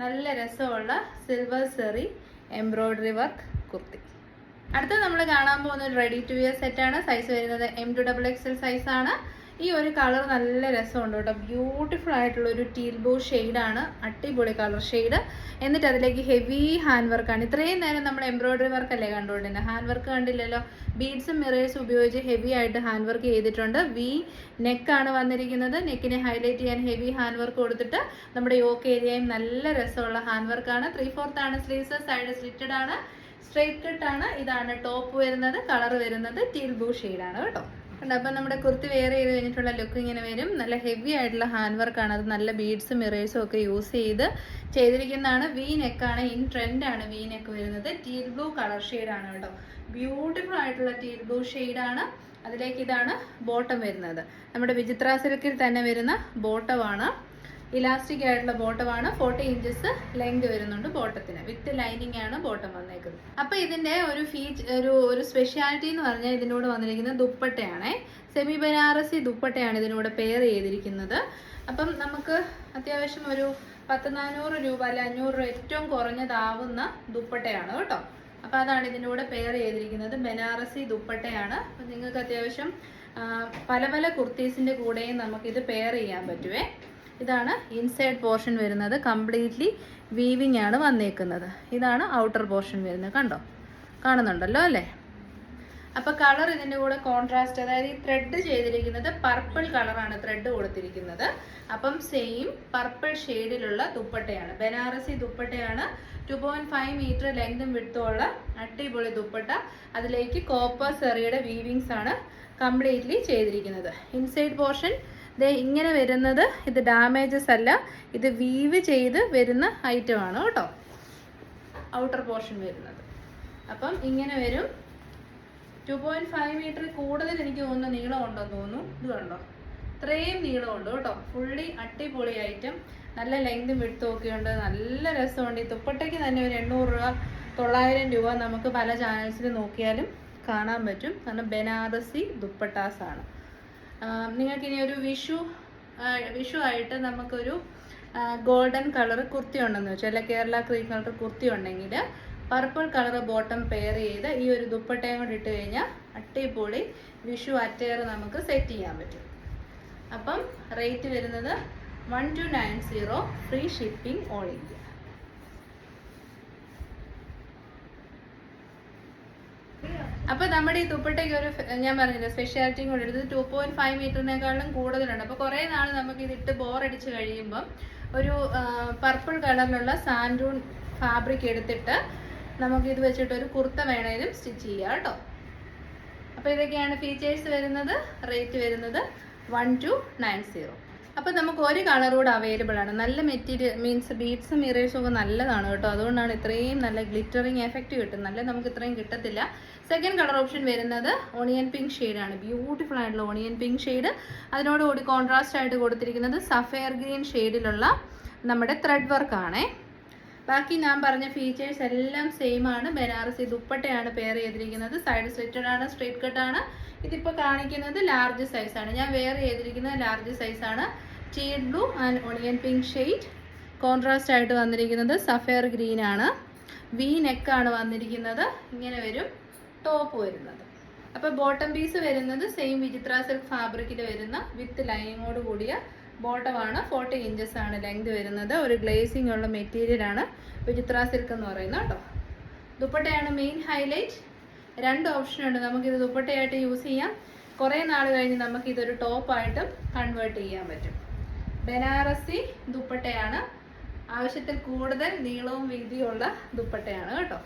നല്ല രസമുള്ള സിൽവർ സെറി എംബ്രോയ്ഡറി വർക്ക് കുർത്തി. അടുത്തത് നമ്മൾ കാണാൻ പോകുന്ന ഒരു റെഡി ടു വിയർ സെറ്റാണ്. സൈസ് വരുന്നത് M to XXL സൈസാണ്. ഈ ഒരു കളർ നല്ല രസമുണ്ട് കേട്ടോ. ബ്യൂട്ടിഫുൾ ആയിട്ടുള്ള ഒരു ടീൽ ബ്ലൂ ഷെയ്ഡാണ്, അടിപൊളി കളർ ഷെയ്ഡ്. എന്നിട്ട് അതിലേക്ക് ഹെവി ഹാൻഡ് വർക്കാണ്. ഇത്രയും നേരം നമ്മൾ എംബ്രോയ്ഡറി വർക്ക് അല്ലേ കണ്ടുകൊണ്ടിരുന്നത്, ഹാൻഡ് വർക്ക് കണ്ടില്ലല്ലോ. ബീഡ്സും മിറേഴ്സും ഉപയോഗിച്ച് ഹെവി ആയിട്ട് ഹാൻഡ് വർക്ക് ചെയ്തിട്ടുണ്ട്. വി നെക്കാണ് വന്നിരിക്കുന്നത്. നെക്കിനെ ഹൈലൈറ്റ് ചെയ്യാൻ ഹെവി ഹാൻഡ് വർക്ക് കൊടുത്തിട്ട് നമ്മുടെ യോക്ക് ഏരിയയും നല്ല രസമുള്ള ഹാൻഡ് വർക്കാണ്. 3/4 ആണ് സ്ലീവ്സ്. സൈഡ് സ്ലിറ്റഡ് ആണ്. സ്ട്രെയിറ്റ് കട്ട് ആണ്. ഇതാണ് ടോപ്പ് വരുന്നത്. കളർ വരുന്നത് ടീൽ ബ്ലൂ ഷെയ്ഡാണ് കേട്ടോ. അപ്പം നമ്മുടെ കുർത്തി വെയർ ചെയ്ത് കഴിഞ്ഞിട്ടുള്ള ലുക്ക് ഇങ്ങനെ വരും. നല്ല ഹെവി ആയിട്ടുള്ള ഹാൻഡ് വർക്കാണ്. അത് നല്ല ബീഡ്സും മിറേഴ്സും ഒക്കെ യൂസ് ചെയ്തിരിക്കുന്നതാണ്. വി നെക്കാണ്. ഇൻ ട്രെൻഡാണ് വി നെക്ക് വരുന്നത്. ടീൽ ബ്ലൂ കളർ ഷെയ്ഡാണ് കേട്ടോ. ബ്യൂട്ടിഫുൾ ആയിട്ടുള്ള ടീൽ ബ്ലൂ ഷെയ്ഡാണ്. അതിലേക്ക് ഇതാണ് ബോട്ടം വരുന്നത്. നമ്മുടെ വിചിത്ര സിൽക്കിൽ തന്നെ വരുന്ന ബോട്ടമാണ്. ഇലാസ്റ്റിക് ആയിട്ടുള്ള ബോട്ടമാണ്. 40 ഇഞ്ചസ് ലെങ്ത് വരുന്നുണ്ട് ബോട്ടത്തിന്. വിത്ത് ലൈനിങ് ആണ് ബോട്ടം വന്നേക്കുന്നത്. അപ്പോൾ ഇതിൻ്റെ ഒരു സ്പെഷ്യാലിറ്റി എന്ന് പറഞ്ഞാൽ ഇതിനോട് വന്നിരിക്കുന്നത് ദുപ്പട്ടയാണേ. സെമി ബനാറസി ദുപ്പട്ടയാണ് ഇതിനോട് പെയർ ചെയ്തിരിക്കുന്നത്. അപ്പം നമുക്ക് അത്യാവശ്യം ഒരു 100-400 രൂപ അല്ല 500 രൂപ ഏറ്റവും കുറഞ്ഞതാവുന്ന ദുപ്പട്ടയാണ് കേട്ടോ. അപ്പോൾ അതാണ് ഇതിൻ്റെ കൂടെ പെയർ ചെയ്തിരിക്കുന്നത്. ബനാറസി ദുപ്പട്ടയാണ്. അപ്പം നിങ്ങൾക്ക് അത്യാവശ്യം പല പല കുർത്തീസിൻ്റെ കൂടെയും നമുക്കിത് പെയർ ചെയ്യാൻ പറ്റുമേ. ഇതാണ് ഇൻസൈഡ് പോർഷൻ വരുന്നത്. കംപ്ലീറ്റ്ലി വീവിങ് ആണ് വന്നേക്കുന്നത്. ഇതാണ് ഔട്ടർ പോർഷൻ വരുന്നത്. കാണുന്നുണ്ടല്ലോ അല്ലേ. അപ്പോൾ കളർ ഇതിൻ്റെ കൂടെ കോൺട്രാസ്റ്റ്, അതായത് ഈ ത്രെഡ് ചെയ്തിരിക്കുന്നത് പർപ്പിൾ കളറാണ് ത്രെഡ് കൊടുത്തിരിക്കുന്നത്. അപ്പം സെയിം പർപ്പിൾ ഷെയ്ഡിലുള്ള ദുപ്പട്ടയാണ്. ബനാറസി ദുപ്പട്ടയാണ്. 2.5 മീറ്റർ ലെങ്തും വിഡ്ത്തുമുള്ള അടിപൊളി ദുപ്പട്ട. അതിലേക്ക് കോപ്പർ സെറിയുടെ വീവിങ്സ് ആണ് കംപ്ലീറ്റ്ലി ചെയ്തിരിക്കുന്നത്. ഇൻസൈഡ് പോർഷൻ ഇങ്ങനെ വരുന്നത്. ഇത് ഡാമേജസ് അല്ല, ഇത് വീവ് ചെയ്ത് വരുന്ന ഐറ്റമാണ് കേട്ടോ. ഔട്ടർ പോർഷൻ വരുന്നത്. അപ്പം ഇങ്ങനെ വരും. 2.5 മീറ്റർ കൂടുതൽ എനിക്ക് തോന്നുന്നു നീളം ഉണ്ടെന്ന് തോന്നുന്നു. ഇത് കണ്ടോ, ഇത്രയും നീളമുണ്ട് കേട്ടോ. ഫുള്ളി അടിപൊളി ഐറ്റം. നല്ല ലെങ്തും വിഡ്ത്തും ഒക്കെ ഉണ്ട്. നല്ല രസമുണ്ട്. ഈ ദുപ്പട്ടയ്ക്ക് തന്നെ ഒരു 800 രൂപ 900 രൂപ നമുക്ക് പല ചാനൽസിൽ നോക്കിയാലും കാണാൻ പറ്റും. കാരണം ബനാറസി ദുപ്പട്ടാസാണ്. നിങ്ങൾക്കിനി ഒരു വിഷു ആയിട്ട് നമുക്കൊരു ഗോൾഡൻ കളർ കുർത്തി ഉണ്ടെന്ന് വെച്ചാൽ, അല്ല കേരള ക്രീം കളർ കുർത്തി ഉണ്ടെങ്കിൽ പർപ്പിൾ കളർ ബോട്ടം പെയർ ചെയ്ത് ഈ ഒരു ദുപ്പട്ടയും കൂടി ഇട്ട് കഴിഞ്ഞാൽ അടിപൊളി വിഷു അറ്റയർ നമുക്ക് സെറ്റ് ചെയ്യാൻ പറ്റും. അപ്പം റേറ്റ് വരുന്നത് 1290, ഫ്രീ ഷിപ്പിംഗ് ഓൾ ഇന്ത്യ. അപ്പോൾ നമ്മുടെ ഈ ദുപ്പട്ടയ്ക്ക് ഒരു ഞാൻ പറഞ്ഞില്ല സ്പെഷ്യാലിറ്റിയും കൂടെ എടുത്തത് 2.5 മീറ്ററിനേക്കാളും കൂടുതലുണ്ട്. അപ്പോൾ കുറേ നാൾ നമുക്ക് ഇതിട്ട് ബോറടിച്ച് കഴിയുമ്പം ഒരു പർപ്പിൾ കളറിലുള്ള സാൻഡൂൺ ഫാബ്രിക് എടുത്തിട്ട് നമുക്കിത് വെച്ചിട്ട് ഒരു കുർത്ത വേണേലും സ്റ്റിച്ച് ചെയ്യാം കേട്ടോ. അപ്പോൾ ഇതൊക്കെയാണ് ഫീച്ചേഴ്സ് വരുന്നത്. റേറ്റ് വരുന്നത് 1290. അപ്പോൾ നമുക്ക് ഒരു കളർ കൂടെ അവൈലബിൾ ആണ്. നല്ല മെറ്റീരിയൽ മീൻസ് ബീഡ്സും മിറേഴ്സും ഒക്കെ നല്ലതാണ് കേട്ടോ. അതുകൊണ്ടാണ് ഇത്രയും നല്ല ഗ്ലിറ്ററിങ് എഫക്റ്റ് കിട്ടുന്നത്. നല്ല നമുക്ക് ഇത്രയും കിട്ടത്തില്ല. സെക്കൻഡ് കളർ ഓപ്ഷൻ വരുന്നത് ഓണിയൻ പിങ്ക് ഷെയ്ഡാണ്. ബ്യൂട്ടിഫുൾ ആയിട്ടുള്ള ഓണിയൻ പിങ്ക് ഷെയ്ഡ്. അതിനോടുകൂടി കോൺട്രാസ്റ്റ് ആയിട്ട് കൊടുത്തിരിക്കുന്നത് സഫയർ ഗ്രീൻ ഷെയ്ഡിലുള്ള നമ്മുടെ ത്രെഡ് വർക്കാണേ. ബാക്കി ഞാൻ പറഞ്ഞ ഫീച്ചേഴ്സ് എല്ലാം സെയിം ആണ്. ബനാറസി ദുപ്പട്ടയാണ് പെയർ ചെയ്തിരിക്കുന്നത്. സൈഡ് സ്ലിറ്റഡ് ആണ്, സ്ട്രേറ്റ് കട്ടാണ്. ഇതിപ്പോൾ കാണിക്കുന്നത് ലാർജ് സൈസാണ്. ഞാൻ വെയർ ചെയ്തിരിക്കുന്നത് ലാർജ് സൈസാണ്. Teal blue and onion pink shade. Contrast ആയിട്ട് വന്നിരിക്കുന്നത് സഫയർ ഗ്രീൻ ആണ്. വി നെക്കാണ് വന്നിരിക്കുന്നത്. ഇങ്ങനെ വരും ടോപ്പ് വരുന്നത്. അപ്പോൾ ബോട്ടം പീസ് വരുന്നത് സെയിം വിചിത്ര സിൽക്ക് ഫാബ്രിക്കിൽ വരുന്ന വിത്ത് ലൈനിങ്ങോട് കൂടിയ ബോട്ടമാണ്. 40 ഇഞ്ചസ് ആണ് ലെങ്ത് വരുന്നത്. ഒരു ഗ്ലേസിംഗ് ഉള്ള മെറ്റീരിയലാണ് വിചിത്ര സിൽക്ക് എന്ന് പറയുന്നത് കേട്ടോ. ദുപ്പട്ടയാണ് മെയിൻ ഹൈലൈറ്റ്. 2 ഓപ്ഷൻ ഉണ്ട്. നമുക്കിത് ദുപ്പട്ടയായിട്ട് യൂസ് ചെയ്യാം. കുറേ നാൾ കഴിഞ്ഞ് നമുക്കിതൊരു ടോപ്പായിട്ടും കൺവേർട്ട് ചെയ്യാൻ പറ്റും. ബനാറസി ദുപ്പട്ടയാണ്. ആവശ്യത്തിൽ കൂടുതൽ നീളവും വീതിയുള്ള ദുപ്പട്ടയാണ് കേട്ടോ.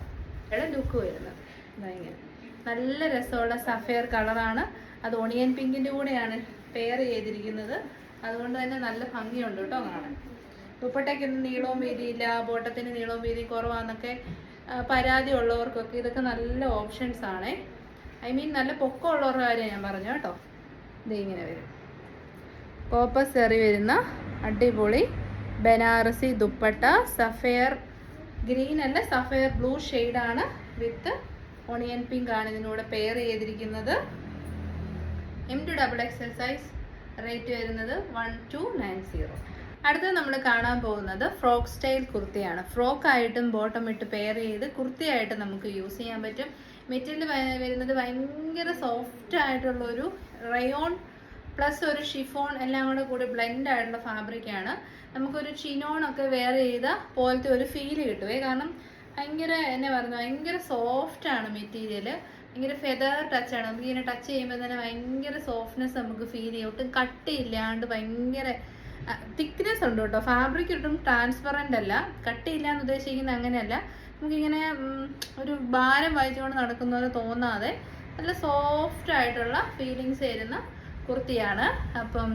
ഇവിടെ ലുക്ക് വരുന്നത് ഇങ്ങനെ നല്ല രസമുള്ള സഫയർ കളറാണ്. അത് ഓണിയൻ പിങ്കിൻ്റെ കൂടെയാണ് പെയർ ചെയ്തിരിക്കുന്നത്. അതുകൊണ്ട് തന്നെ നല്ല ഭംഗിയുണ്ട് കേട്ടോ കാണാൻ. ദുപ്പട്ടയ്ക്കൊന്നും നീളവും വീതിയില്ല, ബോട്ടത്തിന് നീളവും വീതിയും കുറവാന്നൊക്കെ പരാതി ഉള്ളവർക്കൊക്കെ ഇതൊക്കെ നല്ല ഓപ്ഷൻസ് ആണേ. ഐ മീൻ നല്ല പൊക്കമുള്ളവരുടെ കാര്യം ഞാൻ പറഞ്ഞു കേട്ടോ. ഇത് ഇങ്ങനെ വരും. കോപ്പർ സെറി വരുന്ന അടിപൊളി ബനാറസി ദുപ്പട്ട. സഫയർ ഗ്രീൻ അല്ല, സഫയർ ബ്ലൂ ഷെയ്ഡാണ്. വിത്ത് ഓണിയൻ പിങ്ക് ആണ് ഇതിനൂടെ പെയർ ചെയ്തിരിക്കുന്നത്. M2XXL size. റേറ്റ് വരുന്നത് 1290. അടുത്തത് നമ്മൾ കാണാൻ പോകുന്നത് ഫ്രോക്ക് സ്റ്റൈൽ കുർത്തിയാണ്. ഫ്രോക്കായിട്ടും ബോട്ടം ഇട്ട് പെയർ ചെയ്ത് കുർത്തിയായിട്ട് നമുക്ക് യൂസ് ചെയ്യാൻ പറ്റും. മെറ്റീരിയൽ വരുന്നത് ഭയങ്കര സോഫ്റ്റ് ആയിട്ടുള്ളൊരു റയോൺ പ്ലസ് ഒരു ഷിഫോൺ എല്ലാം കൂടി ബ്ലെൻഡ് ആയിട്ടുള്ള ഫാബ്രിക്കാണ്. നമുക്കൊരു ചിനോണൊക്കെ വെയർ ചെയ്ത പോലത്തെ ഒരു ഫീല് കിട്ടുവേ. കാരണം ഭയങ്കര എന്നെ പറഞ്ഞു ഭയങ്കര സോഫ്റ്റാണ് മെറ്റീരിയൽ. ഭയങ്കര ഫെദർ ടച്ചാണ്. നമുക്ക് ഇങ്ങനെ ടച്ച് ചെയ്യുമ്പോൾ തന്നെ ഭയങ്കര സോഫ്റ്റ്നെസ് നമുക്ക് ഫീൽ ചെയ്യും. ഒട്ടും കട്ടിയില്ലാണ്ട് ഭയങ്കര തിക്നെസ് ഉണ്ട് കേട്ടോ. ഫാബ്രിക് ഒട്ടും ട്രാൻസ്പെറൻ്റ് അല്ല. കട്ടിയില്ല എന്ന് ഉദ്ദേശിക്കുന്നത് അങ്ങനെയല്ല. നമുക്കിങ്ങനെ ഒരു ഭാരം വഹിച്ചുകൊണ്ട് നടക്കുന്ന പോലെ തോന്നാതെ നല്ല സോഫ്റ്റ് ആയിട്ടുള്ള ഫീലിങ്സ് തരുന്ന കുർത്തിയാണ്. അപ്പം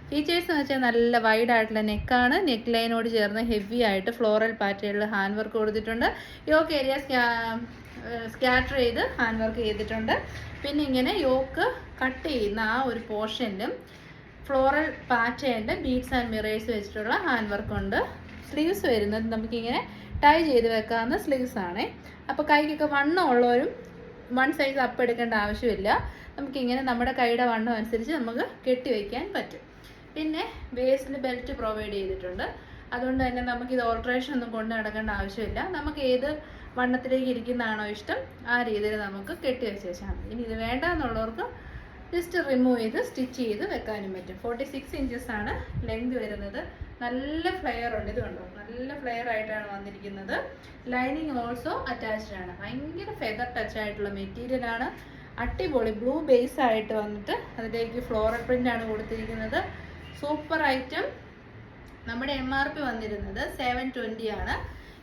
ഫീച്ചേഴ്സ് എന്ന് വെച്ചാൽ നല്ല വൈഡ് ആയിട്ടുള്ള നെക്കാണ്. നെക്ക് ലൈനോട് ചേർന്ന് ഹെവി ആയിട്ട് ഫ്ലോറൽ പാറ്റേണിൽ ഹാൻഡ് വർക്ക് കൊടുത്തിട്ടുണ്ട്. യോക്ക് ഏരിയ സ്കാറ്റർ ചെയ്ത് ഹാൻഡ് വർക്ക് ചെയ്തിട്ടുണ്ട്. പിന്നെ ഇങ്ങനെ യോക്ക് കട്ട് ചെയ്യുന്ന ആ ഒരു പോർഷനിലും ഫ്ലോറൽ പാറ്റേണിൽ ബീഡ്സ് ആൻഡ് മിറേഴ്സ് വെച്ചിട്ടുള്ള ഹാൻഡ് വർക്ക് ഉണ്ട്. സ്ലീവ്സ് വരുന്നത് നമുക്കിങ്ങനെ ടൈ ചെയ്ത് വെക്കാവുന്ന സ്ലീവ്സ് ആണ്. അപ്പോൾ കൈക്കൊക്കെ വണ്ണം ഉള്ളവരും 1 സൈസ് അപ്പ് എടുക്കേണ്ട ആവശ്യമില്ല. നമുക്കിങ്ങനെ നമ്മുടെ കൈയുടെ വണ്ണം അനുസരിച്ച് നമുക്ക് കെട്ടി വയ്ക്കാൻ പറ്റും. പിന്നെ വേസ്റ്റിൽ ബെൽറ്റ് പ്രൊവൈഡ് ചെയ്തിട്ടുണ്ട്. അതുകൊണ്ട് തന്നെ നമുക്കിത് ഓൾട്രേഷൻ ഒന്നും കൊണ്ട് നടക്കേണ്ട ആവശ്യമില്ല. നമുക്ക് ഏത് വണ്ണത്തിലേക്ക് ഇരിക്കുന്നതാണോ ഇഷ്ടം ആ രീതിയിൽ നമുക്ക് കെട്ടി വെച്ച് വെച്ചാൽ മതി. ഇനി ഇത് വേണ്ട എന്നുള്ളവർക്ക് ജസ്റ്റ് റിമൂവ് ചെയ്ത് സ്റ്റിച്ച് ചെയ്ത് വെക്കാനും പറ്റും. 46 ഇഞ്ചസ് ആണ് ലെങ്ത് വരുന്നത്. നല്ല ഫ്ലെയർ ഉണ്ട്. ഇത് കണ്ടോ, നല്ല ഫ്ലെയർ ആയിട്ടാണ് വന്നിരിക്കുന്നത്. ലൈനിങ് ഓൾസോ അറ്റാച്ച്ഡ് ആണ്. ഭയങ്കര ഫെദർ ടച്ച് ആയിട്ടുള്ള മെറ്റീരിയൽ ആണ്. അടിപൊളി ബ്ലൂ ബേസ് ആയിട്ട് വന്നിട്ട് അതിലേക്ക് ഫ്ലോറൽ പ്രിന്റ് ആണ് കൊടുത്തിരിക്കുന്നത്. Super item. നമ്മുടെ MRP വന്നിരുന്നത് 720 ആണ്.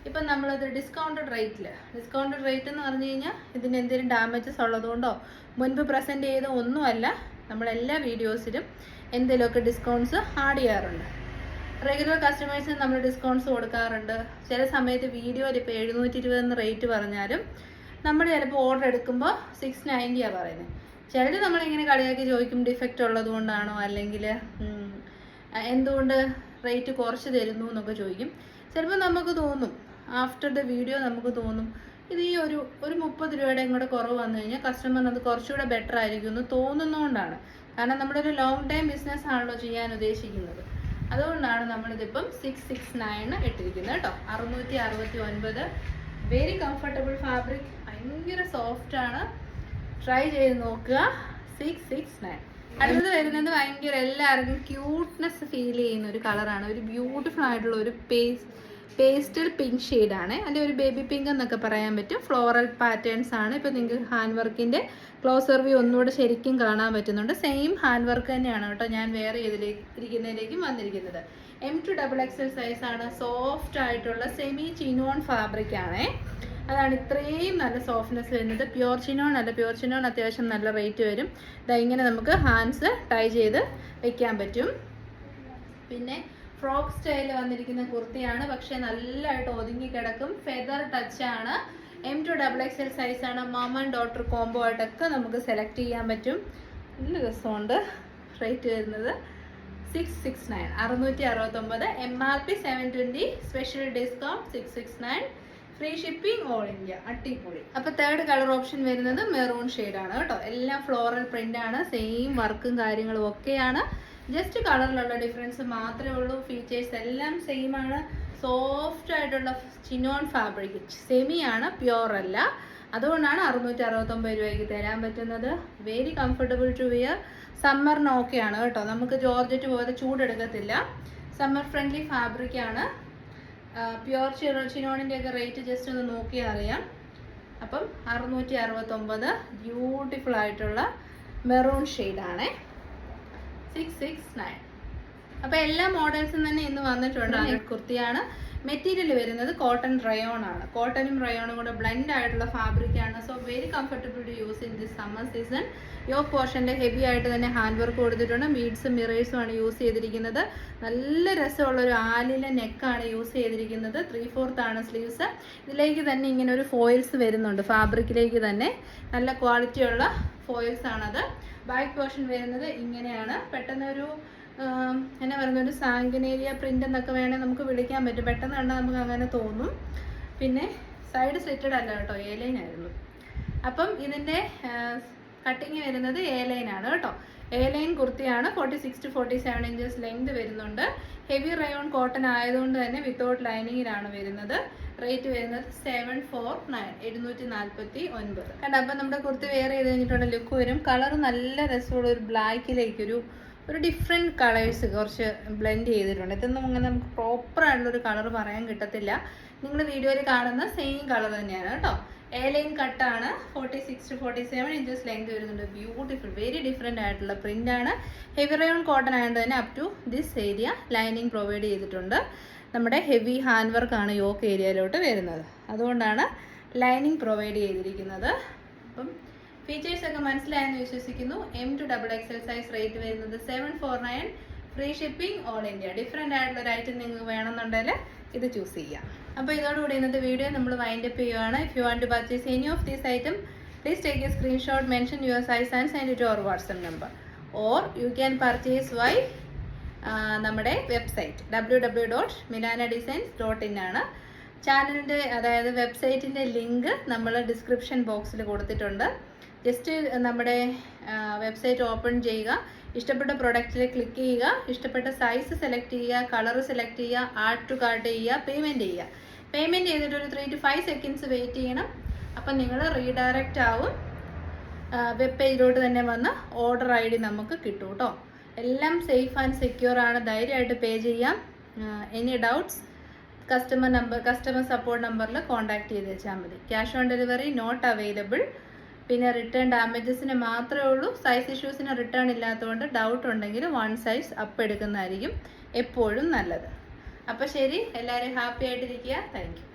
ഇപ്പം നമ്മളത് ഡിസ്കൗണ്ടഡ് റേറ്റ് എന്ന് പറഞ്ഞു കഴിഞ്ഞാൽ ഇതിന് എന്തെങ്കിലും ഡാമേജസ് ഉള്ളതുകൊണ്ടോ മുൻപ് പ്രസൻറ്റ് ചെയ്ത ഒന്നുമല്ല. നമ്മളെല്ലാ വീഡിയോസിലും എന്തെങ്കിലുമൊക്കെ ഡിസ്കൗണ്ട്സ് ആഡ് ചെയ്യാറുണ്ട്. റെഗുലർ കസ്റ്റമേഴ്സിന് നമ്മൾ ഡിസ്കൗണ്ട്സ് കൊടുക്കാറുണ്ട്. ചില സമയത്ത് വീഡിയോയിൽ ഇപ്പോൾ 720 എന്ന് റേറ്റ് പറഞ്ഞാലും നമ്മൾ ചിലപ്പോൾ ഓർഡർ എടുക്കുമ്പോൾ 690 പറയുന്നത്. ചിലർ നമ്മളിങ്ങനെ കളിയാക്കി ചോദിക്കും ഡിഫക്റ്റ് ഉള്ളത് കൊണ്ടാണോ അല്ലെങ്കിൽ എന്തുകൊണ്ട് റേറ്റ് കുറച്ച് തരുന്നു എന്നൊക്കെ ചോദിക്കും. ചിലപ്പോൾ നമുക്ക് തോന്നും, ആഫ്റ്റർ ദ വീഡിയോ നമുക്ക് തോന്നും ഇത് ഈ ഒരു 30 രൂപയുടെയും കൂടെ കുറവ് വന്നു കഴിഞ്ഞാൽ കസ്റ്റമറിന് അത് കുറച്ചുകൂടെ ബെറ്റർ ആയിരിക്കും എന്ന് തോന്നുന്നതുകൊണ്ടാണ്. കാരണം നമ്മളൊരു ലോങ് ടൈം ബിസിനസ് ആണല്ലോ ചെയ്യാൻ ഉദ്ദേശിക്കുന്നത്. അതുകൊണ്ടാണ് നമ്മളിതിപ്പം 669 ഇട്ടിരിക്കുന്നത് കേട്ടോ. 669 വെരി കംഫർട്ടബിൾ ഫാബ്രിക്, ഭയങ്കര സോഫ്റ്റ് ആണ്. ട്രൈ ചെയ്ത് നോക്കുക. 669. അടുത്തത് വരുന്നത് ഭയങ്കര എല്ലാവർക്കും ക്യൂട്ട്നെസ് ഫീൽ ചെയ്യുന്ന ഒരു കളറാണ്. ഒരു ബ്യൂട്ടിഫുൾ ആയിട്ടുള്ള ഒരു പേസ്റ്റൽ പിങ്ക് ഷെയ്ഡാണ്, അല്ലെങ്കിൽ ഒരു ബേബി പിങ്ക് എന്നൊക്കെ പറയാൻ പറ്റും. ഫ്ലോറൽ പാറ്റേൺസ് ആണ്. ഇപ്പോൾ നിങ്ങൾക്ക് ഹാൻഡ് വർക്കിൻ്റെ ക്ലോസർ വ്യൂ ഒന്നുകൂടെ ശരിക്കും കാണാൻ പറ്റുന്നുണ്ട്. സെയിം ഹാൻഡ് വർക്ക് തന്നെയാണ് കേട്ടോ ഞാൻ വേറെ ഇരിക്കുന്നതിലേക്കും വന്നിരിക്കുന്നത്. M2XXL സൈസാണ്. സോഫ്റ്റ് ആയിട്ടുള്ള സെമി ചിനോൺ ഫാബ്രിക് ആണേ. അതാണ് ഇത്രയും നല്ല സോഫ്റ്റ്നെസ് വരുന്നത്. പ്യുവർ ചിനോൺ അല്ല, പ്യുവർ ചിനോൺ അത്യാവശ്യം നല്ല റേറ്റ് വരും. ഇങ്ങനെ നമുക്ക് ഹാൻഡ്സ് ടൈ ചെയ്ത് വെക്കാൻ പറ്റും. പിന്നെ ഫ്രോക്ക് സ്റ്റൈൽ വന്നിരിക്കുന്ന കുർത്തിയാണ്, പക്ഷെ നല്ലതായിട്ട് ഒതുങ്ങി കിടക്കും. ഫെദർ ടച്ച് ആണ്. M2XXL സൈസാണ്. മം ആൻഡ് ഡോട്ടർ കോംബോ ആയിട്ടൊക്കെ നമുക്ക് സെലക്ട് ചെയ്യാൻ പറ്റും. നല്ല രസമുണ്ട്. റേറ്റ് വരുന്നത് 669, 669. MRP 720, special discount 669. Free shipping all India. അടിപൊളി. അപ്പോൾ തേർഡ് കളർ ഓപ്ഷൻ വരുന്നത് മെറൂൺ ഷെയ്ഡാണ് കേട്ടോ. എല്ലാം ഫ്ലോറൽ പ്രിന്റ് ആണ്. സെയിം വർക്കും കാര്യങ്ങളും ഒക്കെയാണ്. ജസ്റ്റ് കളറിലുള്ള ഡിഫറൻസ് മാത്രമേ ഉള്ളൂ. ഫീച്ചേഴ്സ് എല്ലാം സെയിം ആണ്. സോഫ്റ്റ് ആയിട്ടുള്ള ചിനോൺ ഫാബ്രിക്, സെമി ആണ്, പ്യുവർ അല്ല. അതുകൊണ്ടാണ് 669 രൂപയ്ക്ക് തരാൻ പറ്റുന്നത്. Very comfortable to wear. സമ്മറിന് ഓക്കെയാണ് കേട്ടോ. നമുക്ക് ജോർജറ്റ് പോലെ ചൂടെടുക്കത്തില്ല. സമ്മർ ഫ്രണ്ട്ലി ഫാബ്രിക് ആണ്. പ്യുവർ ചിനോണിൻ്റെ ഒക്കെ റേറ്റ് ജസ്റ്റ് ഒന്ന് നോക്കിയാൽ അറിയാം. അപ്പം 669, ബ്യൂട്ടിഫുൾ ആയിട്ടുള്ള മെറൂൺ ഷെയ്ഡാണേ. 669. അപ്പോൾ എല്ലാ മോഡൽസും തന്നെ ഇന്ന് വന്നിട്ടുണ്ട്. കുർത്തിയാണ്. മെറ്റീരിയൽ വരുന്നത് കോട്ടൺ റയോൺ ആണ്. കോട്ടനും റയോണും കൂടെ ബ്ലെൻഡ് ആയിട്ടുള്ള ഫാബ്രിക് ആണ്. So very comfortable to use in this summer season. Yoke പോർഷൻ്റെ ഹെവി ആയിട്ട് തന്നെ ഹാൻഡ് വർക്ക് കൊടുത്തിട്ടുണ്ട്. ബീഡ്സും മിറേഴ്സും ആണ് യൂസ് ചെയ്തിരിക്കുന്നത്. നല്ല രസമുള്ളൊരു ആലിലെ നെക്കാണ് യൂസ് ചെയ്തിരിക്കുന്നത്. 3/4 ആണ് സ്ലീവ്സ്. ഇതിലേക്ക് തന്നെ ഇങ്ങനെ ഒരു ഫോയിൽസ് വരുന്നുണ്ട്. ഫാബ്രിക്കിലേക്ക് തന്നെ നല്ല ക്വാളിറ്റിയുള്ള ഫോയിൽസ് ആണത്. ബാക്ക് പോർഷൻ വരുന്നത് ഇങ്ങനെയാണ്. പെട്ടെന്നൊരു എന്നാ പറയുന്ന ഒരു സാങ്കനേരിയ പ്രിന്റ് എന്നൊക്കെ വേണേൽ നമുക്ക് വിളിക്കാൻ പറ്റും. പെട്ടെന്ന് കണ്ടാൽ നമുക്ക് അങ്ങനെ തോന്നും. പിന്നെ സൈഡ് സ്ലിറ്റഡ് അല്ല കേട്ടോ, എ ലൈൻ ആയിരുന്നു. അപ്പം ഇതിൻ്റെ കട്ടിങ് വരുന്നത് എ ലൈൻ ആണ് കേട്ടോ. എ ലൈൻ കുർത്തിയാണ്. 46 to 47 ഇഞ്ചസ് ലെങ്ത് വരുന്നുണ്ട്. ഹെവി റയോൺ കോട്ടൺ ആയതുകൊണ്ട് തന്നെ വിത്തൗട്ട് ലൈനിങ്ങിലാണ് വരുന്നത്. റേറ്റ് വരുന്നത് 749, 749. കണ്ടോ. അപ്പം നമ്മുടെ കുർത്തി വെയർ ചെയ്ത് കഴിഞ്ഞിട്ടുള്ള ലുക്ക് വരും. കളർ നല്ല രസമുള്ള ഒരു ബ്ലാക്കിലേക്കൊരു ഡിഫറെൻറ്റ് കളേഴ്സ് കുറച്ച് ബ്ലെൻഡ് ചെയ്തിട്ടുണ്ട്. ഇതൊന്നും അങ്ങനെ നമുക്ക് പ്രോപ്പറായിട്ടുള്ളൊരു കളർ പറയാൻ കിട്ടത്തില്ല. നിങ്ങൾ വീഡിയോയിൽ കാണുന്ന സെയിം കളർ തന്നെയാണ് കേട്ടോ. എ ലൈൻ കട്ടാണ്. 46 to 47 ഇഞ്ചസ് ലെങ്ത് വരുന്നുണ്ട്. ബ്യൂട്ടിഫുൾ, വെരി ഡിഫറെൻ്റ് ആയിട്ടുള്ള പ്രിൻ്റാണ്. ഹെവി റയോൺ കോട്ടൺ ആയതുകൊണ്ട് തന്നെ up to this area lining provide ചെയ്തിട്ടുണ്ട്. നമ്മുടെ ഹെവി ഹാൻഡ് വർക്കാണ് യോക്ക് ഏരിയയിലോട്ട് വരുന്നത്. അതുകൊണ്ടാണ് ലൈനിങ് പ്രൊവൈഡ് ചെയ്തിരിക്കുന്നത്. അപ്പം ഫീച്ചേഴ്സ് ഒക്കെ മനസ്സിലായെന്ന് വിശ്വസിക്കുന്നു. M2XXL സൈസ് റേറ്റ് വരുന്നത് 749. Free shipping all India. Different ആയിട്ടുള്ള ഒരു ഐറ്റം നിങ്ങൾക്ക് വേണമെന്നുണ്ടെങ്കിൽ ഇത് ചൂസ് ചെയ്യാം. അപ്പോൾ ഇതോടുകൂടി ഇന്നത്തെ വീഡിയോ നമ്മൾ വൈൻഡ് അപ്പ് ചെയ്യുകയാണ്. If you want to purchase any of these item, please take a screenshot, mention your size and send it to our WhatsApp number. Or you can purchase via നമ്മുടെ website www.milanadesigns.in ആണ്. ചാനലിൻ്റെ അതായത് വെബ്സൈറ്റിൻ്റെ link നമ്മൾ description ബോക്സിൽ കൊടുത്തിട്ടുണ്ട്. Just നമ്മുടെ website open ചെയ്യുക. ഇഷ്ടപ്പെട്ട പ്രൊഡക്റ്റിൽ ക്ലിക്ക് ചെയ്യുക. ഇഷ്ടപ്പെട്ട സൈസ് സെലക്ട് ചെയ്യുക. കളർ സെലക്ട് ചെയ്യുക. ആഡ് ടു കാർട്ട് ചെയ്യുക. പേയ്മെൻറ്റ് ചെയ്യുക. പേയ്മെൻറ്റ് ചെയ്തിട്ട് ഒരു 3 to 5 സെക്കൻഡ്സ് വെയിറ്റ് ചെയ്യണം. അപ്പം നിങ്ങൾ റീഡയറക്റ്റ് ആവും. വെബ് പേജിലോട്ട് തന്നെ വന്ന് ഓർഡർ ID നമുക്ക് കിട്ടും കേട്ടോ. എല്ലാം സേഫ് ആൻഡ് സെക്യൂർ ആണ്. ധൈര്യമായിട്ട് പേ ചെയ്യാം. എനി ഡൗട്ട്സ് കസ്റ്റമർ സപ്പോർട്ട് നമ്പറിൽ കോൺടാക്ട് ചെയ്ത് വെച്ചാൽ മതി. Cash on delivery not available. പിന്നെ റിട്ടേൺ ഡാമേജസിന് മാത്രമേ ഉള്ളൂ. സൈസ് ഇഷ്യൂസിന് റിട്ടേൺ ഇല്ലാത്തതുകൊണ്ട് ഡൗട്ട് ഉണ്ടെങ്കിൽ 1 സൈസ് അപ്പ് എടുക്കുന്നതായിരിക്കും എപ്പോഴും നല്ലത്. അപ്പോൾ ശരി, എല്ലാവരും ഹാപ്പി ആയിട്ടിരിക്കുക. Thank you.